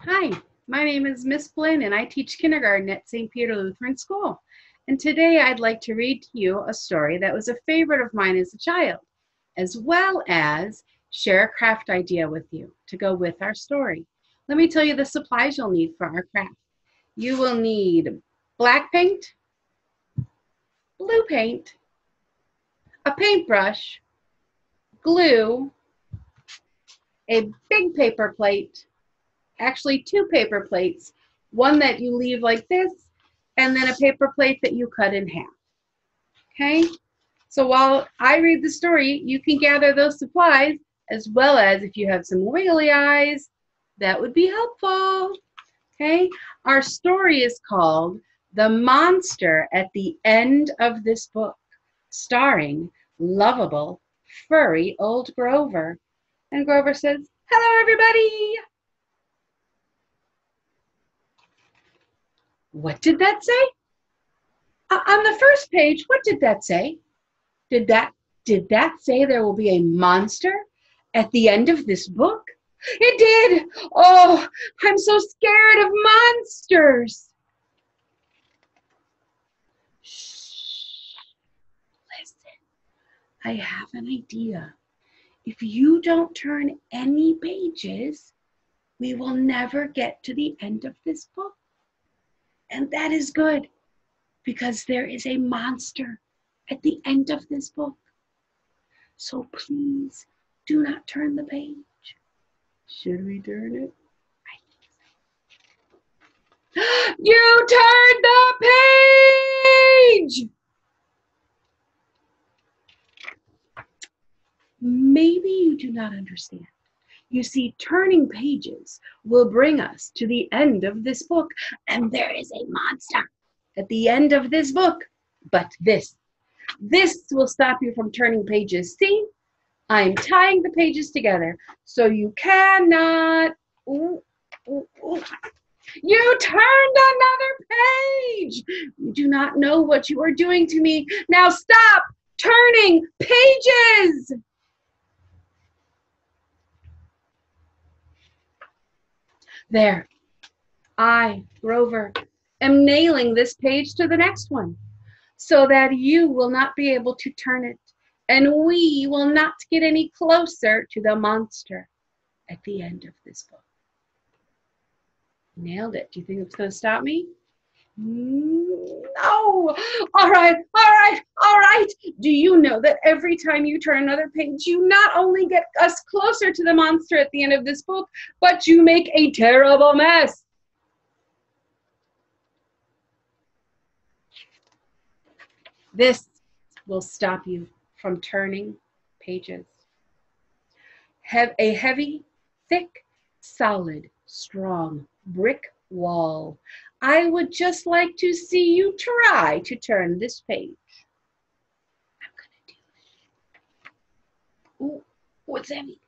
Hi, my name is Miss Blinn and I teach kindergarten at St. Peter Lutheran School. And today I'd like to read to you a story that was a favorite of mine as a child, as well as share a craft idea with you to go with our story. Let me tell you the supplies you'll need for our craft. You will need black paint, blue paint, a paintbrush, glue, a big paper plate, actually two paper plates, one that you leave like this, and then a paper plate that you cut in half. Okay? So while I read the story, you can gather those supplies, as well as if you have some wiggly eyes, that would be helpful. Okay? Our story is called The Monster at the End of This Book, starring Lovable, Furry Old Grover. And Grover says, "Hello, everybody." What did that say? On the first page, what did that say? Did that say there will be a monster at the end of this book? It did. Oh, I'm so scared of monsters. Shh. Listen, I have an idea. If you don't turn any pages, we will never get to the end of this book. And that is good, because there is a monster at the end of this book. So please do not turn the page. Should we turn it? I think so. You turned the page! Maybe you do not understand. You see, turning pages will bring us to the end of this book, and there is a monster at the end of this book. But this will stop you from turning pages. See, I'm tying the pages together so you cannot. Ooh, ooh, ooh. You turned another page. You do not know what you are doing to me. Now stop turning pages. There, I, Grover, am nailing this page to the next one so that you will not be able to turn it, and we will not get any closer to the monster at the end of this book. Nailed it. Do you think it's going to stop me? No. All right. Do you know that every time you turn another page, you not only get us closer to the monster at the end of this book, but you make a terrible mess? This will stop you from turning pages. Have a heavy, thick, solid, strong brick wall. I would just like to see you try to turn this page. I'm gonna do it. Ooh, it's heavy.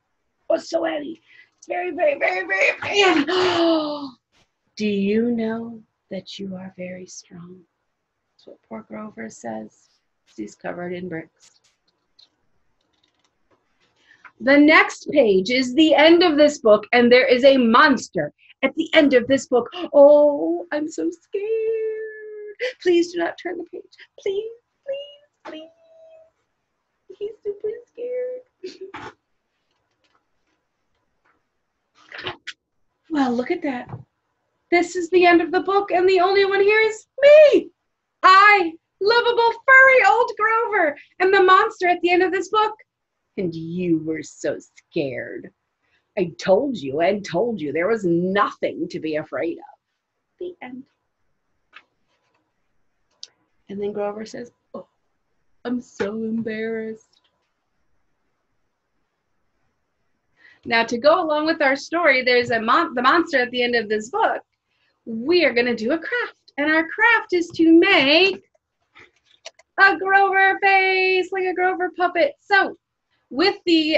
Oh, it's so heavy. It's very, very, very, very heavy. Do you know that you are very strong? That's what poor Grover says. He's covered in bricks. The next page is the end of this book, and there is a monster at the end of this book. Oh, I'm so scared. Please do not turn the page. Please, please, please. He's super scared. Well, look at that. This is the end of the book, and the only one here is me. I, Lovable Furry Old Grover, am the monster at the end of this book. And you were so scared. I told you and told you there was nothing to be afraid of. The end. And then Grover says, "Oh, I'm so embarrassed." Now, to go along with our story, there's the monster at the end of this book. We are going to do a craft. And our craft is to make a Grover face, like a Grover puppet. So, with the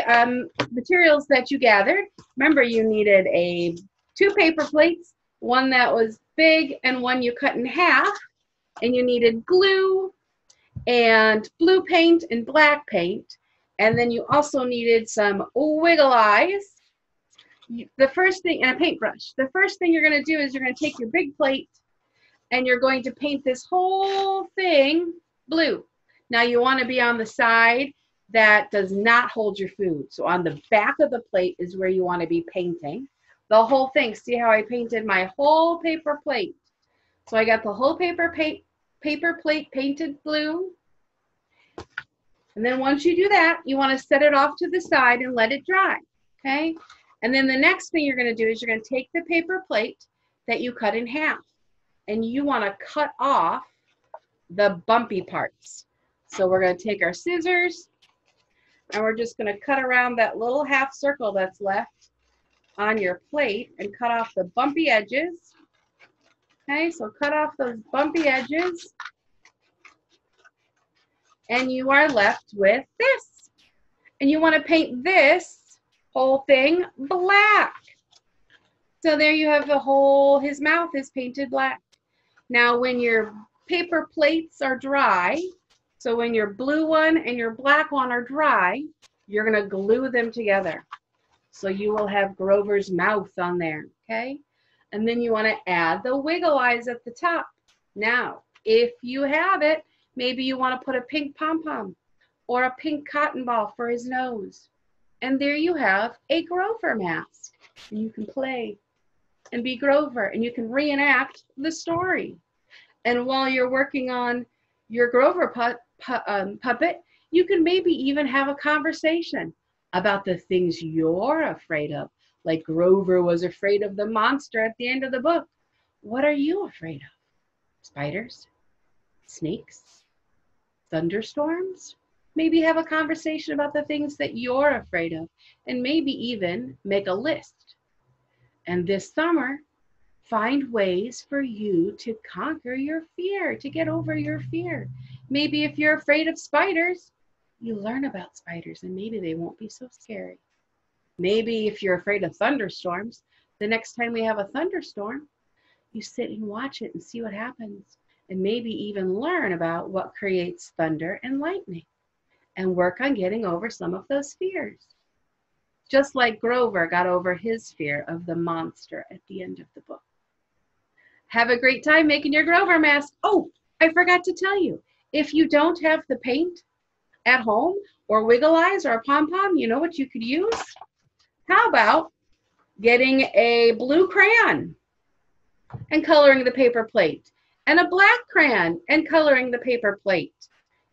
materials that you gathered, remember you needed two paper plates, one that was big and one you cut in half, and you needed glue and blue paint and black paint, and then you also needed some wiggle eyes The first thing, and a paintbrush, the first thing you're going to do is you're going to take your big plate and you're going to paint this whole thing blue. Now you want to be on the side that does not hold your food. So on the back of the plate is where you want to be painting the whole thing. See how I painted my whole paper plate? So I got the whole paper plate painted blue. And then once you do that, you want to set it off to the side and let it dry, okay? And then the next thing you're going to do is you're going to take the paper plate that you cut in half, and you want to cut off the bumpy parts. So we're going to take our scissors, and we're just going to cut around that little half circle that's left on your plate and cut off the bumpy edges. Okay, so cut off those bumpy edges, and you are left with this. And you want to paint this whole thing black. So there you have the whole, his mouth is painted black. Now when your paper plates are dry, so when your blue one and your black one are dry, you're going to glue them together. So you will have Grover's mouth on there, okay? And then you want to add the wiggle eyes at the top. Now, if you have it, maybe you want to put a pink pom-pom or a pink cotton ball for his nose. And there you have a Grover mask. And you can play and be Grover, and you can reenact the story. And while you're working on your Grover puppet, you can maybe even have a conversation about the things you're afraid of. Like Grover was afraid of the monster at the end of the book. What are you afraid of? Spiders? Snakes? Thunderstorms? Maybe have a conversation about the things that you're afraid of, and maybe even make a list. And this summer, find ways for you to conquer your fear, to get over your fear. Maybe if you're afraid of spiders, you learn about spiders, and maybe they won't be so scary. Maybe if you're afraid of thunderstorms, the next time we have a thunderstorm, you sit and watch it and see what happens, and maybe even learn about what creates thunder and lightning, and work on getting over some of those fears. Just like Grover got over his fear of the monster at the end of the book. Have a great time making your Grover mask. Oh, I forgot to tell you, if you don't have the paint at home, or wiggle eyes, or a pom-pom, you know what you could use? How about getting a blue crayon and coloring the paper plate, and a black crayon and coloring the paper plate?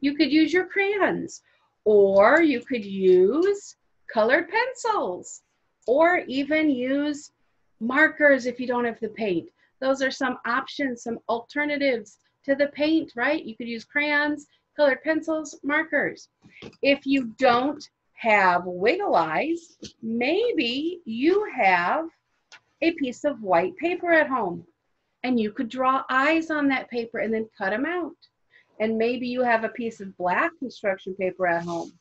You could use your crayons, or you could use colored pencils, or even use markers if you don't have the paint. Those are some options, some alternatives to the paint, right? You could use crayons, colored pencils, markers. If you don't have wiggle eyes, maybe you have a piece of white paper at home, and you could draw eyes on that paper and then cut them out. And maybe you have a piece of black construction paper at home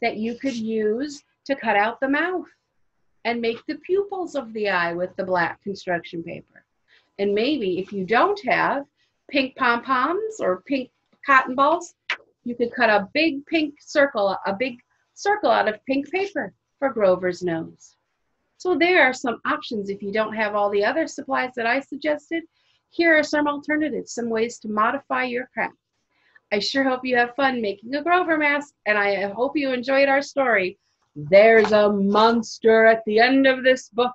that you could use to cut out the mouth and make the pupils of the eye with the black construction paper. And maybe if you don't have pink pom-poms or pink cotton balls, you could cut a big circle out of pink paper for Grover's nose. So there are some options if you don't have all the other supplies that I suggested. Here are some alternatives, some ways to modify your craft. I sure hope you have fun making a Grover mask, and I hope you enjoyed our story. There's a monster at the end of this book.